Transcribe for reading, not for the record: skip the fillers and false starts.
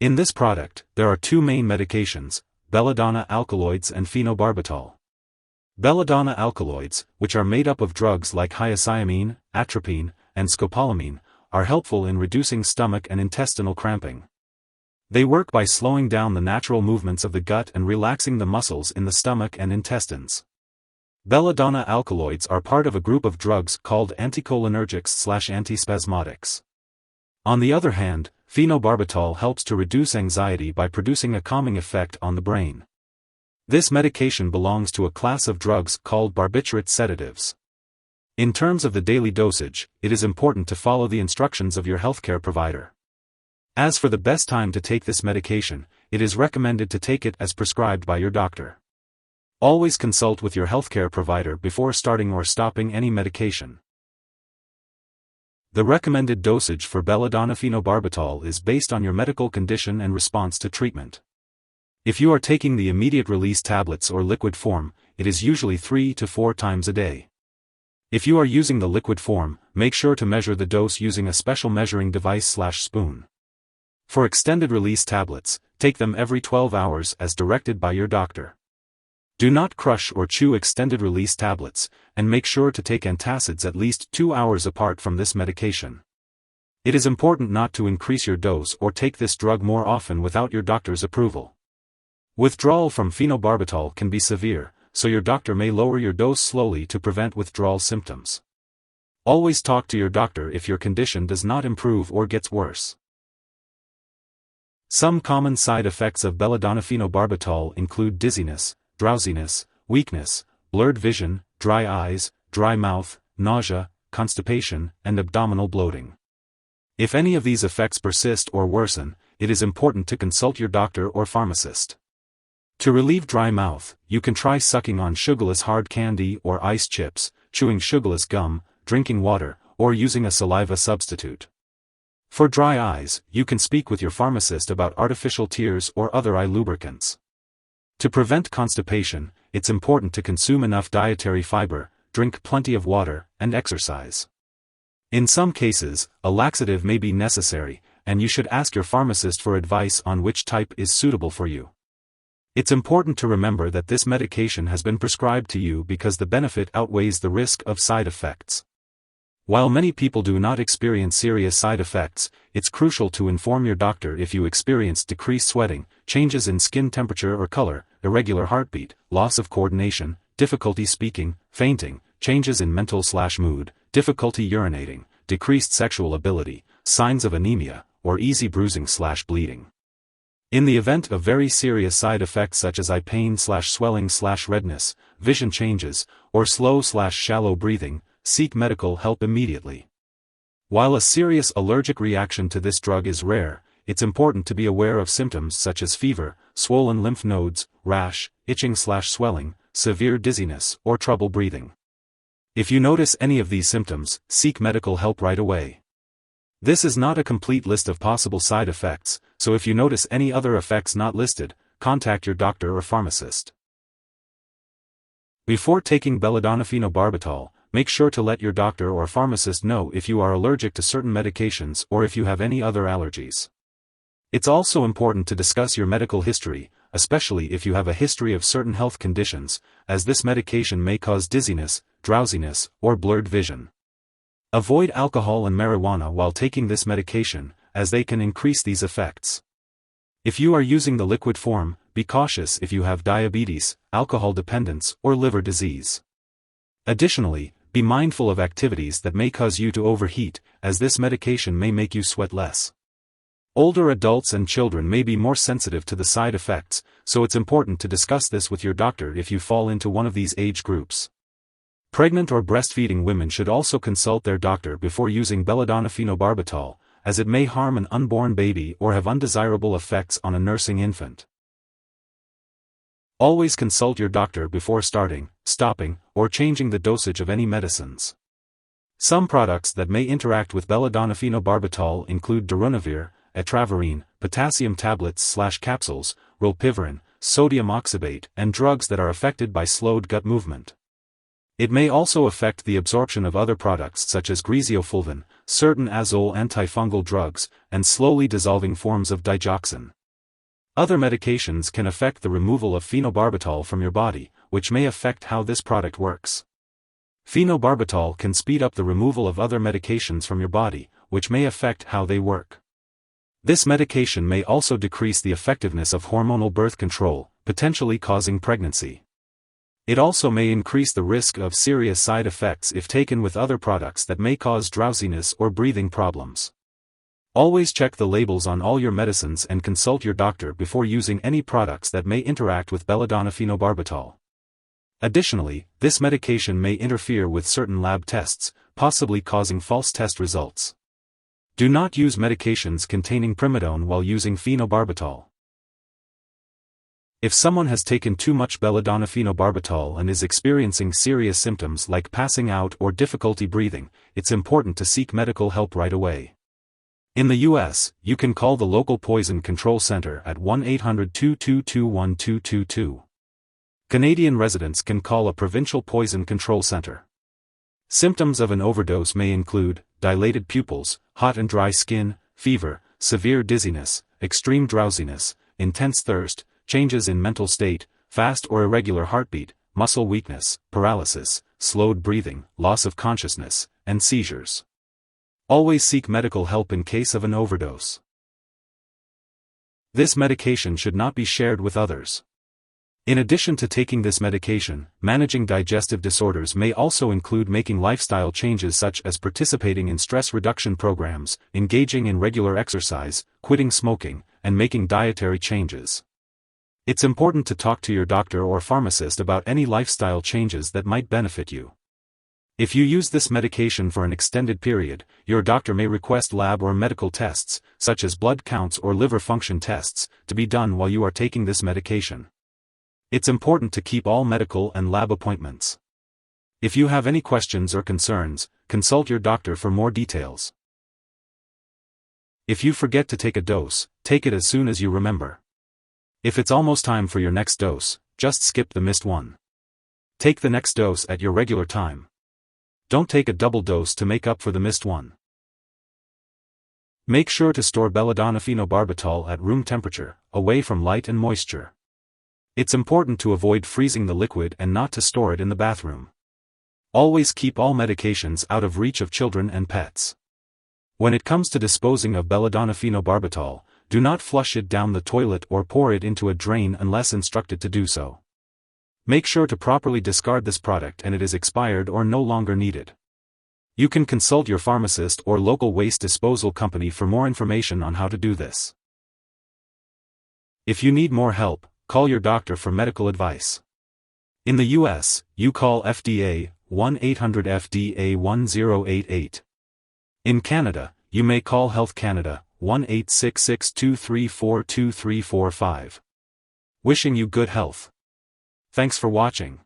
In this product, there are two main medications, belladonna alkaloids and phenobarbital. Belladonna alkaloids, which are made up of drugs like hyoscyamine, atropine, and scopolamine, are helpful in reducing stomach and intestinal cramping. They work by slowing down the natural movements of the gut and relaxing the muscles in the stomach and intestines. Belladonna alkaloids are part of a group of drugs called anticholinergics/antispasmodics. On the other hand, phenobarbital helps to reduce anxiety by producing a calming effect on the brain. This medication belongs to a class of drugs called barbiturate sedatives. In terms of the daily dosage, it is important to follow the instructions of your healthcare provider. As for the best time to take this medication, it is recommended to take it as prescribed by your doctor. Always consult with your healthcare provider before starting or stopping any medication. The recommended dosage for Belladonna-Phenobarbital is based on your medical condition and response to treatment. If you are taking the immediate-release tablets or liquid form, it is usually 3 to 4 times a day. If you are using the liquid form, make sure to measure the dose using a special measuring device/spoon. For extended-release tablets, take them every 12 hours as directed by your doctor. Do not crush or chew extended-release tablets, and make sure to take antacids at least 2 hours apart from this medication. It is important not to increase your dose or take this drug more often without your doctor's approval. Withdrawal from phenobarbital can be severe, so your doctor may lower your dose slowly to prevent withdrawal symptoms. Always talk to your doctor if your condition does not improve or gets worse. Some common side effects of Belladonna-Phenobarbital include dizziness, drowsiness, weakness, blurred vision, dry eyes, dry mouth, nausea, constipation, and abdominal bloating. If any of these effects persist or worsen, it is important to consult your doctor or pharmacist. To relieve dry mouth, you can try sucking on sugarless hard candy or ice chips, chewing sugarless gum, drinking water, or using a saliva substitute. For dry eyes, you can speak with your pharmacist about artificial tears or other eye lubricants. To prevent constipation, it's important to consume enough dietary fiber, drink plenty of water, and exercise. In some cases, a laxative may be necessary, and you should ask your pharmacist for advice on which type is suitable for you. It's important to remember that this medication has been prescribed to you because the benefit outweighs the risk of side effects. While many people do not experience serious side effects, it's crucial to inform your doctor if you experience decreased sweating, changes in skin temperature or color, irregular heartbeat, loss of coordination, difficulty speaking, fainting, changes in mental/mood, difficulty urinating, decreased sexual ability, signs of anemia, or easy bruising/bleeding. In the event of very serious side effects such as eye pain/swelling/redness, vision changes, or slow/shallow breathing, seek medical help immediately. While a serious allergic reaction to this drug is rare, it's important to be aware of symptoms such as fever, swollen lymph nodes, rash, itching/swelling, severe dizziness, or trouble breathing. If you notice any of these symptoms, seek medical help right away. This is not a complete list of possible side effects, so if you notice any other effects not listed, contact your doctor or pharmacist. Before taking Belladonna-Phenobarbital, make sure to let your doctor or pharmacist know if you are allergic to certain medications or if you have any other allergies. It's also important to discuss your medical history, especially if you have a history of certain health conditions, as this medication may cause dizziness, drowsiness, or blurred vision. Avoid alcohol and marijuana while taking this medication, as they can increase these effects. If you are using the liquid form, be cautious if you have diabetes, alcohol dependence, or liver disease. Additionally, be mindful of activities that may cause you to overheat, as this medication may make you sweat less. Older adults and children may be more sensitive to the side effects, so it's important to discuss this with your doctor if you fall into one of these age groups. Pregnant or breastfeeding women should also consult their doctor before using Belladonna-Phenobarbital, as it may harm an unborn baby or have undesirable effects on a nursing infant. Always consult your doctor before starting, stopping, or changing the dosage of any medicines. Some products that may interact with Belladonna-Phenobarbital include darunavir, etravirine, potassium tablets/capsules, rilpivirine, sodium oxybate, and drugs that are affected by slowed gut movement. It may also affect the absorption of other products such as griseofulvin, certain azole antifungal drugs, and slowly dissolving forms of digoxin. Other medications can affect the removal of phenobarbital from your body, which may affect how this product works. Phenobarbital can speed up the removal of other medications from your body, which may affect how they work. This medication may also decrease the effectiveness of hormonal birth control, potentially causing pregnancy. It also may increase the risk of serious side effects if taken with other products that may cause drowsiness or breathing problems. Always check the labels on all your medicines and consult your doctor before using any products that may interact with belladonna-phenobarbital. Additionally, this medication may interfere with certain lab tests, possibly causing false test results. Do not use medications containing primidone while using phenobarbital. If someone has taken too much belladonna-phenobarbital and is experiencing serious symptoms like passing out or difficulty breathing, it's important to seek medical help right away. In the U.S., you can call the local poison control center at 1-800-222-1222. Canadian residents can call a provincial poison control center. Symptoms of an overdose may include dilated pupils, hot and dry skin, fever, severe dizziness, extreme drowsiness, intense thirst, changes in mental state, fast or irregular heartbeat, muscle weakness, paralysis, slowed breathing, loss of consciousness, and seizures. Always seek medical help in case of an overdose. This medication should not be shared with others. In addition to taking this medication, managing digestive disorders may also include making lifestyle changes such as participating in stress reduction programs, engaging in regular exercise, quitting smoking, and making dietary changes. It's important to talk to your doctor or pharmacist about any lifestyle changes that might benefit you. If you use this medication for an extended period, your doctor may request lab or medical tests, such as blood counts or liver function tests, to be done while you are taking this medication. It's important to keep all medical and lab appointments. If you have any questions or concerns, consult your doctor for more details. If you forget to take a dose, take it as soon as you remember. If it's almost time for your next dose, just skip the missed one. Take the next dose at your regular time. Don't take a double dose to make up for the missed one. Make sure to store belladonna-phenobarbital at room temperature, away from light and moisture. It's important to avoid freezing the liquid and not to store it in the bathroom. Always keep all medications out of reach of children and pets. When it comes to disposing of belladonna-phenobarbital, do not flush it down the toilet or pour it into a drain unless instructed to do so. Make sure to properly discard this product and it is expired or no longer needed. You can consult your pharmacist or local waste disposal company for more information on how to do this. If you need more help, call your doctor for medical advice. In the U.S., you call FDA, 1-800-FDA-1088. In Canada, you may call Health Canada, 1-866-234-2345. Wishing you good health. Thanks for watching.